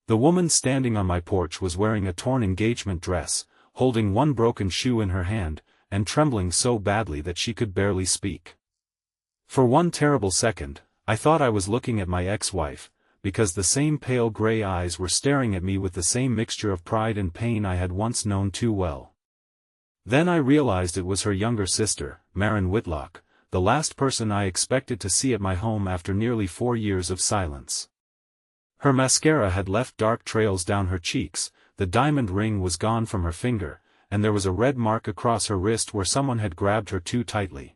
The woman standing on my porch was wearing a torn engagement dress, holding one broken shoe in her hand, and trembling so badly that she could barely speak. For one terrible second, I thought I was looking at my ex-wife, because the same pale gray eyes were staring at me with the same mixture of pride and pain I had once known too well. Then I realized it was her younger sister, Maren Whitlock, the last person I expected to see at my home after nearly 4 years of silence. Her mascara had left dark trails down her cheeks, the diamond ring was gone from her finger, and there was a red mark across her wrist where someone had grabbed her too tightly.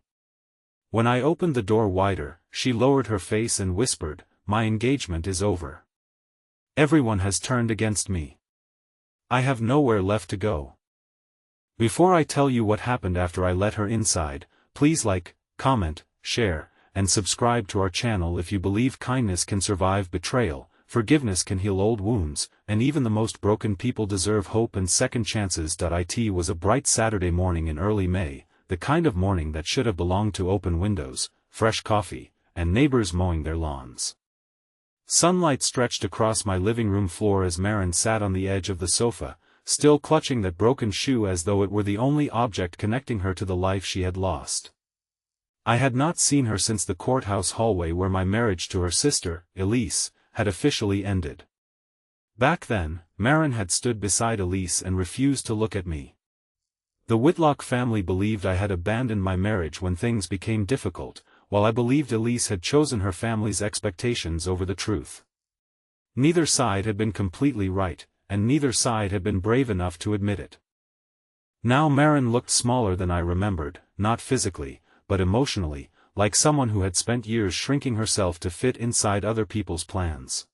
When I opened the door wider, she lowered her face and whispered, "My engagement is over. Everyone has turned against me. I have nowhere left to go." Before I tell you what happened after I let her inside, please like, comment, share, and subscribe to our channel if you believe kindness can survive betrayal, forgiveness can heal old wounds, and even the most broken people deserve hope and second chances. It was a bright Saturday morning in early May, the kind of morning that should have belonged to open windows, fresh coffee, and neighbors mowing their lawns. Sunlight stretched across my living room floor as Maren sat on the edge of the sofa, still clutching that broken shoe as though it were the only object connecting her to the life she had lost. I had not seen her since the courthouse hallway where my marriage to her sister, Elise, had officially ended. Back then, Maren had stood beside Elise and refused to look at me. The Whitlock family believed I had abandoned my marriage when things became difficult, while I believed Elise had chosen her family's expectations over the truth. Neither side had been completely right, and neither side had been brave enough to admit it. Now Maren looked smaller than I remembered, not physically, but emotionally, like someone who had spent years shrinking herself to fit inside other people's plans.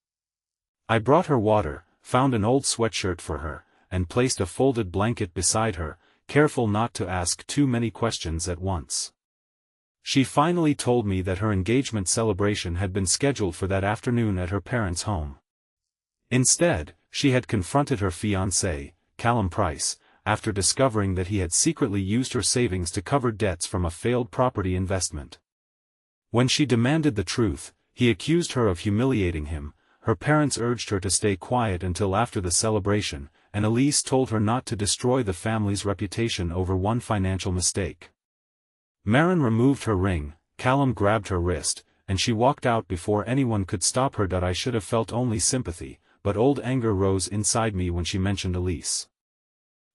I brought her water, found an old sweatshirt for her, and placed a folded blanket beside her, careful not to ask too many questions at once. She finally told me that her engagement celebration had been scheduled for that afternoon at her parents' home. Instead, she had confronted her fiancé, Callum Price, after discovering that he had secretly used her savings to cover debts from a failed property investment. When she demanded the truth, he accused her of humiliating him. Her parents urged her to stay quiet until after the celebration, and Elise told her not to destroy the family's reputation over one financial mistake. Maren removed her ring, Callum grabbed her wrist, and she walked out before anyone could stop her. I should have felt only sympathy, but old anger rose inside me when she mentioned Elise.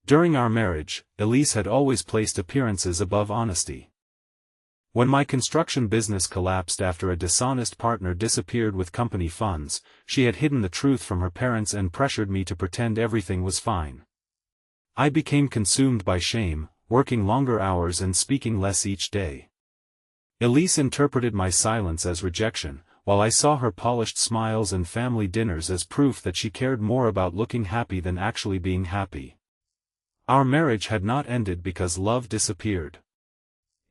During our marriage, Elise had always placed appearances above honesty. When my construction business collapsed after a dishonest partner disappeared with company funds, she had hidden the truth from her parents and pressured me to pretend everything was fine. I became consumed by shame, working longer hours and speaking less each day. Elise interpreted my silence as rejection, while I saw her polished smiles and family dinners as proof that she cared more about looking happy than actually being happy. Our marriage had not ended because love disappeared.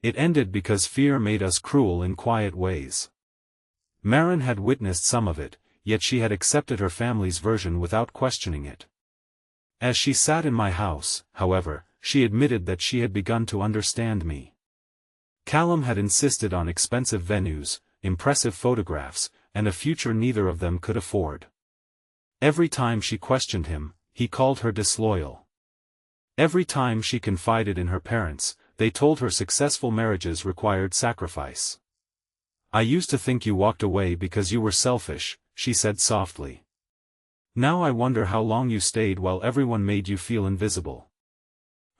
It ended because fear made us cruel in quiet ways. Maren had witnessed some of it, yet she had accepted her family's version without questioning it. As she sat in my house, however, she admitted that she had begun to understand me. Callum had insisted on expensive venues, impressive photographs, and a future neither of them could afford. Every time she questioned him, he called her disloyal. Every time she confided in her parents, they told her successful marriages required sacrifice. "I used to think you walked away because you were selfish," she said softly. "Now I wonder how long you stayed while everyone made you feel invisible."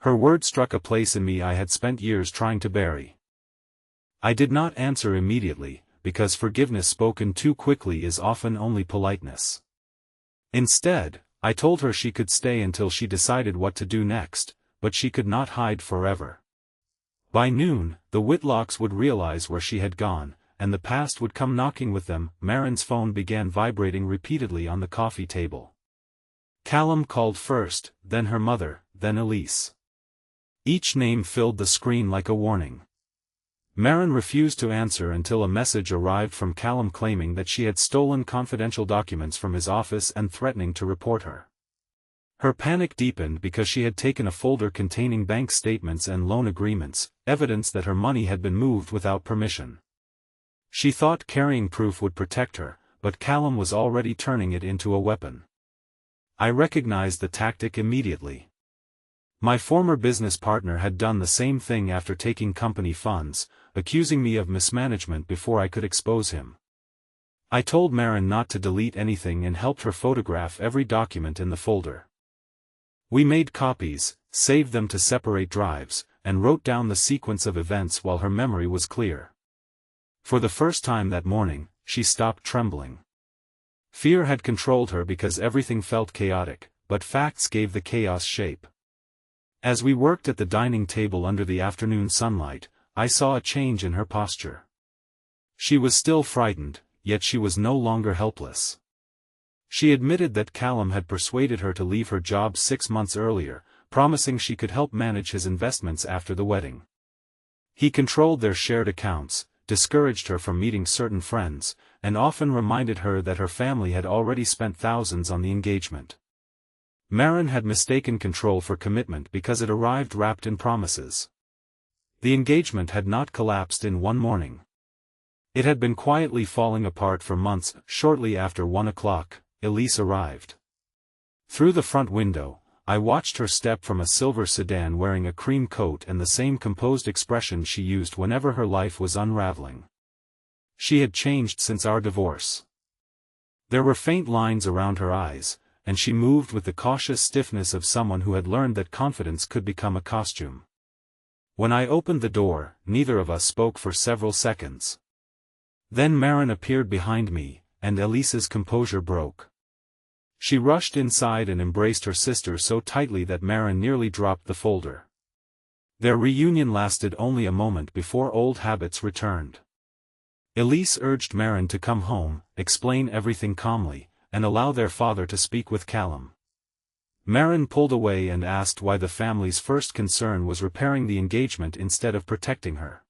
Her words struck a place in me I had spent years trying to bury. I did not answer immediately, because forgiveness spoken too quickly is often only politeness. Instead, I told her she could stay until she decided what to do next, but she could not hide forever. By noon, the Whitlocks would realize where she had gone, and the past would come knocking with them. Maren's phone began vibrating repeatedly on the coffee table. Callum called first, then her mother, then Elise. Each name filled the screen like a warning. Maren refused to answer until a message arrived from Callum claiming that she had stolen confidential documents from his office and threatening to report her. Her panic deepened because she had taken a folder containing bank statements and loan agreements, evidence that her money had been moved without permission. She thought carrying proof would protect her, but Callum was already turning it into a weapon. I recognized the tactic immediately. My former business partner had done the same thing after taking company funds, accusing me of mismanagement before I could expose him. I told Maren not to delete anything and helped her photograph every document in the folder. We made copies, saved them to separate drives, and wrote down the sequence of events while her memory was clear. For the first time that morning, she stopped trembling. Fear had controlled her because everything felt chaotic, but facts gave the chaos shape. As we worked at the dining table under the afternoon sunlight, I saw a change in her posture. She was still frightened, yet she was no longer helpless. She admitted that Callum had persuaded her to leave her job 6 months earlier, promising she could help manage his investments after the wedding. He controlled their shared accounts, discouraged her from meeting certain friends, and often reminded her that her family had already spent thousands on the engagement. Maren had mistaken control for commitment because it arrived wrapped in promises. The engagement had not collapsed in one morning. It had been quietly falling apart for months. Shortly after 1 o'clock, Elise arrived. Through the front window, I watched her step from a silver sedan wearing a cream coat and the same composed expression she used whenever her life was unraveling. She had changed since our divorce. There were faint lines around her eyes, and she moved with the cautious stiffness of someone who had learned that confidence could become a costume. When I opened the door, neither of us spoke for several seconds. Then Maren appeared behind me, and Elise's composure broke. She rushed inside and embraced her sister so tightly that Maren nearly dropped the folder. Their reunion lasted only a moment before old habits returned. Elise urged Maren to come home, explain everything calmly, and allow their father to speak with Callum. Maren pulled away and asked why the family's first concern was repairing the engagement instead of protecting her.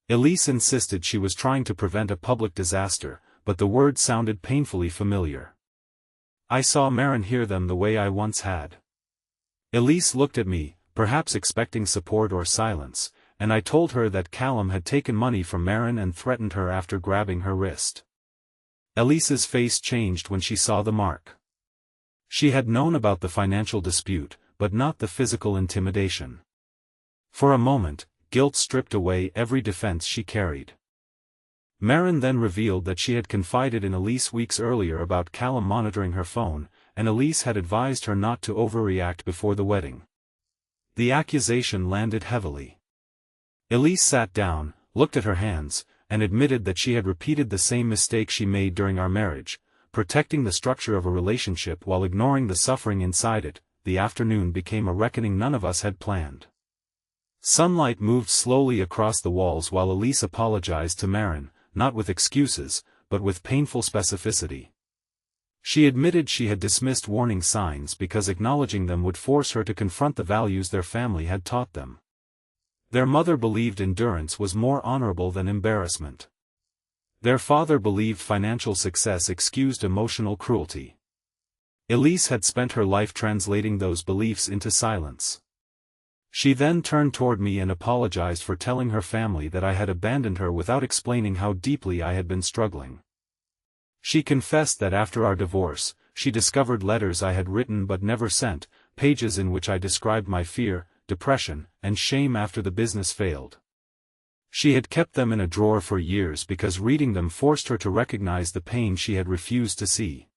Elise insisted she was trying to prevent a public disaster, but the word sounded painfully familiar. I saw Maren hear them the way I once had. Elise looked at me, perhaps expecting support or silence, and I told her that Callum had taken money from Maren and threatened her after grabbing her wrist. Elise's face changed when she saw the mark. She had known about the financial dispute, but not the physical intimidation. For a moment, guilt stripped away every defense she carried. Maren then revealed that she had confided in Elise weeks earlier about Callum monitoring her phone, and Elise had advised her not to overreact before the wedding. The accusation landed heavily. Elise sat down, looked at her hands, and admitted that she had repeated the same mistake she made during our marriage, protecting the structure of a relationship while ignoring the suffering inside it. The afternoon became a reckoning none of us had planned. Sunlight moved slowly across the walls while Elise apologized to Maren, not with excuses, but with painful specificity. She admitted she had dismissed warning signs because acknowledging them would force her to confront the values their family had taught them. Their mother believed endurance was more honorable than embarrassment. Their father believed financial success excused emotional cruelty. Elise had spent her life translating those beliefs into silence. She then turned toward me and apologized for telling her family that I had abandoned her without explaining how deeply I had been struggling. She confessed that after our divorce, she discovered letters I had written but never sent, pages in which I described my fear, depression, and shame after the business failed. She had kept them in a drawer for years because reading them forced her to recognize the pain she had refused to see.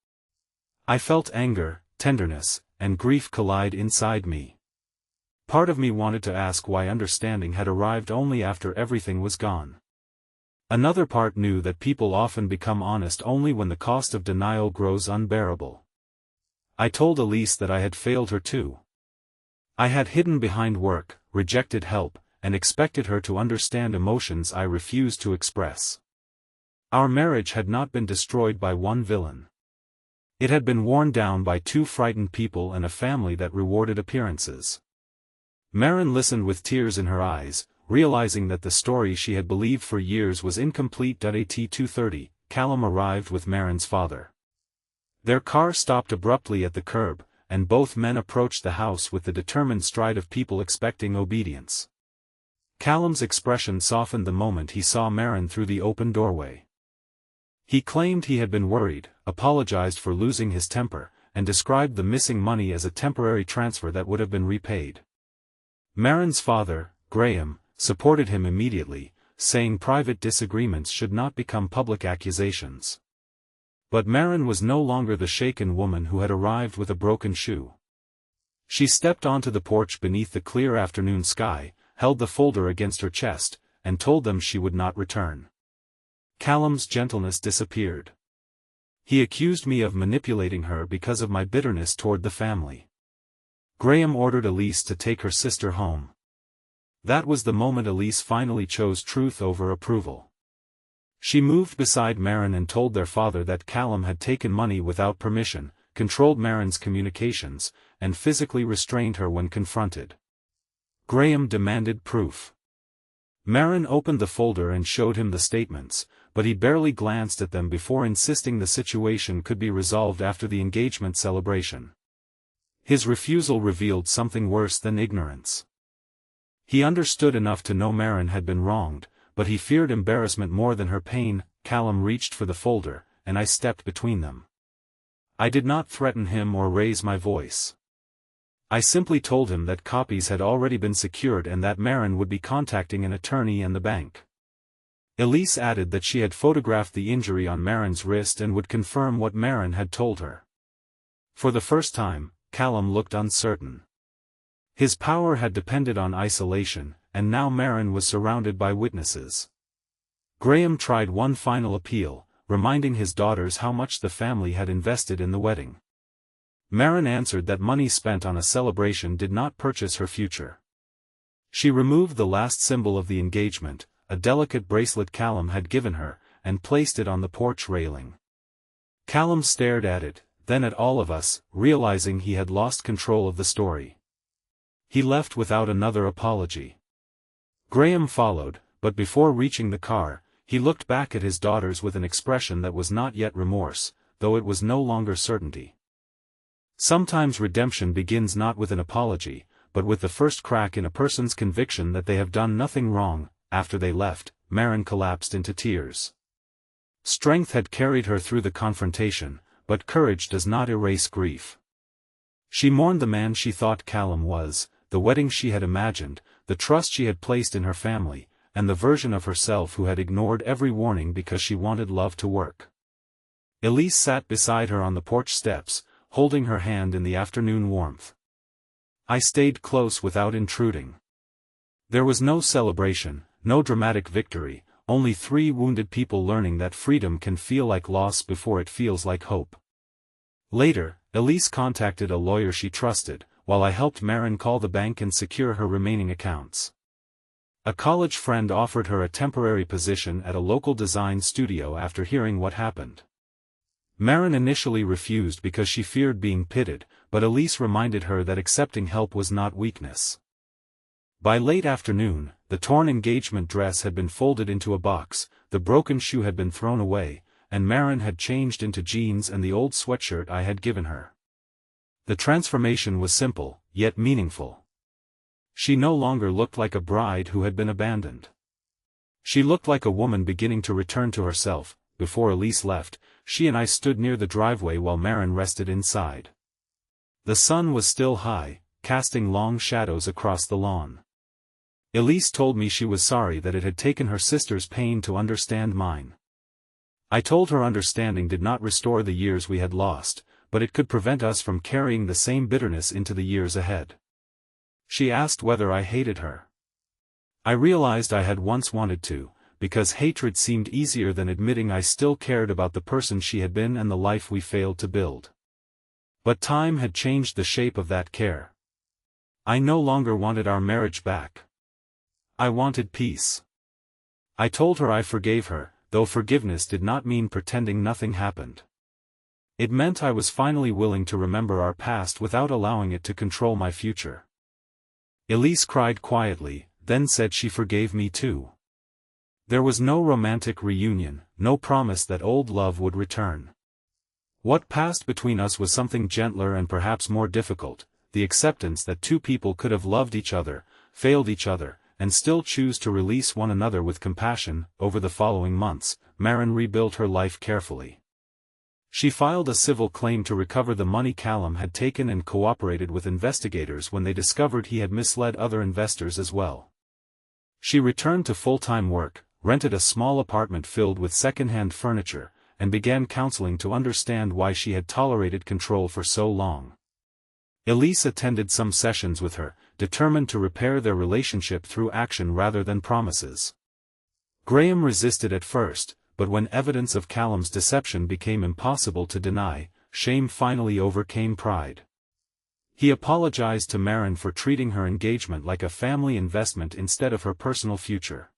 I felt anger, tenderness, and grief collide inside me. Part of me wanted to ask why understanding had arrived only after everything was gone. Another part knew that people often become honest only when the cost of denial grows unbearable. I told Elise that I had failed her too. I had hidden behind work, rejected help, and expected her to understand emotions I refused to express. Our marriage had not been destroyed by one villain. It had been worn down by 2 frightened people and a family that rewarded appearances. Maren listened with tears in her eyes, realizing that the story she had believed for years was incomplete. At 2:30, Callum arrived with Maren's father. Their car stopped abruptly at the curb, and both men approached the house with the determined stride of people expecting obedience. Callum's expression softened the moment he saw Maren through the open doorway. He claimed he had been worried, apologized for losing his temper, and described the missing money as a temporary transfer that would have been repaid. Marin's father, Graham, supported him immediately, saying private disagreements should not become public accusations. But Marin was no longer the shaken woman who had arrived with a broken shoe. She stepped onto the porch beneath the clear afternoon sky, held the folder against her chest, and told them she would not return. Callum's gentleness disappeared. He accused me of manipulating her because of my bitterness toward the family. Graham ordered Elise to take her sister home. That was the moment Elise finally chose truth over approval. She moved beside Marin and told their father that Callum had taken money without permission, controlled Marin's communications, and physically restrained her when confronted. Graham demanded proof. Marin opened the folder and showed him the statements, but he barely glanced at them before insisting the situation could be resolved after the engagement celebration. His refusal revealed something worse than ignorance. He understood enough to know Marin had been wronged, but he feared embarrassment more than her pain. Callum reached for the folder, and I stepped between them. I did not threaten him or raise my voice. I simply told him that copies had already been secured and that Marin would be contacting an attorney and the bank. Elise added that she had photographed the injury on Marin's wrist and would confirm what Marin had told her. For the first time, Callum looked uncertain. His power had depended on isolation, and now Marin was surrounded by witnesses. Graham tried one final appeal, reminding his daughters how much the family had invested in the wedding. Marin answered that money spent on a celebration did not purchase her future. She removed the last symbol of the engagement, a delicate bracelet Callum had given her, and placed it on the porch railing. Callum stared at it, then at all of us, realizing he had lost control of the story. He left without another apology. Graham followed, but before reaching the car, he looked back at his daughters with an expression that was not yet remorse, though it was no longer certainty. Sometimes redemption begins not with an apology, but with the first crack in a person's conviction that they have done nothing wrong. After they left, Marin collapsed into tears. Strength had carried her through the confrontation, but courage does not erase grief. She mourned the man she thought Callum was, the wedding she had imagined, the trust she had placed in her family, and the version of herself who had ignored every warning because she wanted love to work. Elise sat beside her on the porch steps, holding her hand in the afternoon warmth. I stayed close without intruding. There was no celebration, no dramatic victory, only three wounded people learning that freedom can feel like loss before it feels like hope. Later, Elise contacted a lawyer she trusted, while I helped Marin call the bank and secure her remaining accounts. A college friend offered her a temporary position at a local design studio after hearing what happened. Marin initially refused because she feared being pitted, but Elise reminded her that accepting help was not weakness. By late afternoon, the torn engagement dress had been folded into a box, the broken shoe had been thrown away, and Marin had changed into jeans and the old sweatshirt I had given her. The transformation was simple, yet meaningful. She no longer looked like a bride who had been abandoned. She looked like a woman beginning to return to herself. Before Elise left, she and I stood near the driveway while Marin rested inside. The sun was still high, casting long shadows across the lawn. Elise told me she was sorry that it had taken her sister's pain to understand mine. I told her understanding did not restore the years we had lost, but it could prevent us from carrying the same bitterness into the years ahead. She asked whether I hated her. I realized I had once wanted to, because hatred seemed easier than admitting I still cared about the person she had been and the life we failed to build. But time had changed the shape of that care. I no longer wanted our marriage back. I wanted peace. I told her I forgave her, though forgiveness did not mean pretending nothing happened. It meant I was finally willing to remember our past without allowing it to control my future. Elise cried quietly, then said she forgave me too. There was no romantic reunion, no promise that old love would return. What passed between us was something gentler and perhaps more difficult, the acceptance that two people could have loved each other, failed each other, and still choose to release one another with compassion. Over the following months, Marin rebuilt her life carefully. She filed a civil claim to recover the money Callum had taken and cooperated with investigators when they discovered he had misled other investors as well. She returned to full-time work, rented a small apartment filled with second-hand furniture, and began counseling to understand why she had tolerated control for so long. Elise attended some sessions with her, determined to repair their relationship through action rather than promises. Graham resisted at first, but when evidence of Callum's deception became impossible to deny, shame finally overcame pride. He apologized to Maren for treating her engagement like a family investment instead of her personal future.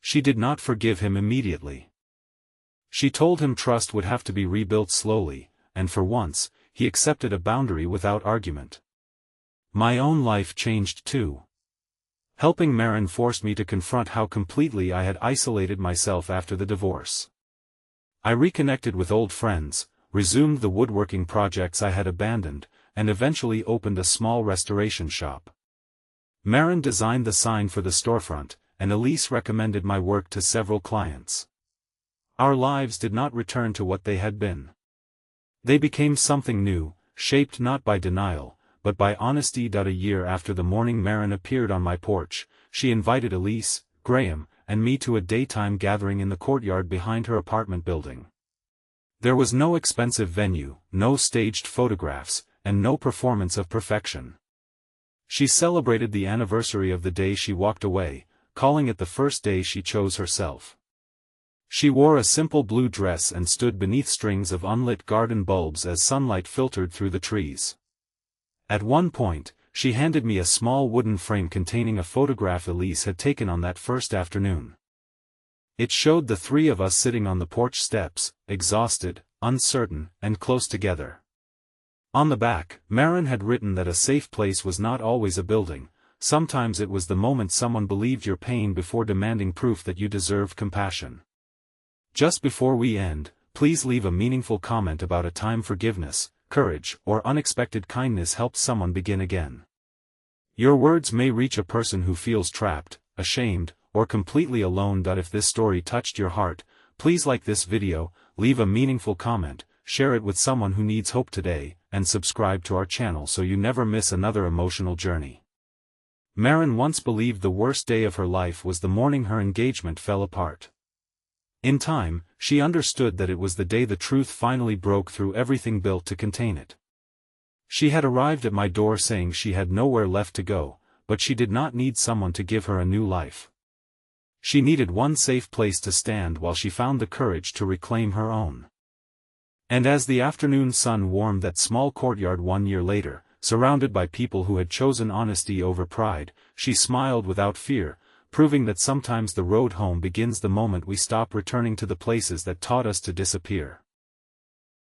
She did not forgive him immediately. She told him trust would have to be rebuilt slowly, and for once, he accepted a boundary without argument. My own life changed too. Helping Maren forced me to confront how completely I had isolated myself after the divorce. I reconnected with old friends, resumed the woodworking projects I had abandoned, and eventually opened a small restoration shop. Maren designed the sign for the storefront, and Elise recommended my work to several clients. Our lives did not return to what they had been. They became something new, shaped not by denial, but by honesty. A year after the morning Maren appeared on my porch, she invited Elise, Graham, and me to a daytime gathering in the courtyard behind her apartment building. There was no expensive venue, no staged photographs, and no performance of perfection. She celebrated the anniversary of the day she walked away, calling it the first day she chose herself. She wore a simple blue dress and stood beneath strings of unlit garden bulbs as sunlight filtered through the trees. At one point, she handed me a small wooden frame containing a photograph Elise had taken on that first afternoon. It showed the three of us sitting on the porch steps, exhausted, uncertain, and close together. On the back, Maren had written that a safe place was not always a building, sometimes it was the moment someone believed your pain before demanding proof that you deserved compassion. Just before we end, please leave a meaningful comment about a time forgiveness, courage, or unexpected kindness helped someone begin again. Your words may reach a person who feels trapped, ashamed, or completely alone. If this story touched your heart, please like this video, leave a meaningful comment, share it with someone who needs hope today, and subscribe to our channel so you never miss another emotional journey. Maren once believed the worst day of her life was the morning her engagement fell apart. In time, she understood that it was the day the truth finally broke through everything built to contain it. She had arrived at my door saying she had nowhere left to go, but she did not need someone to give her a new life. She needed one safe place to stand while she found the courage to reclaim her own. And as the afternoon sun warmed that small courtyard 1 year later, surrounded by people who had chosen honesty over pride, she smiled without fear, proving that sometimes the road home begins the moment we stop returning to the places that taught us to disappear.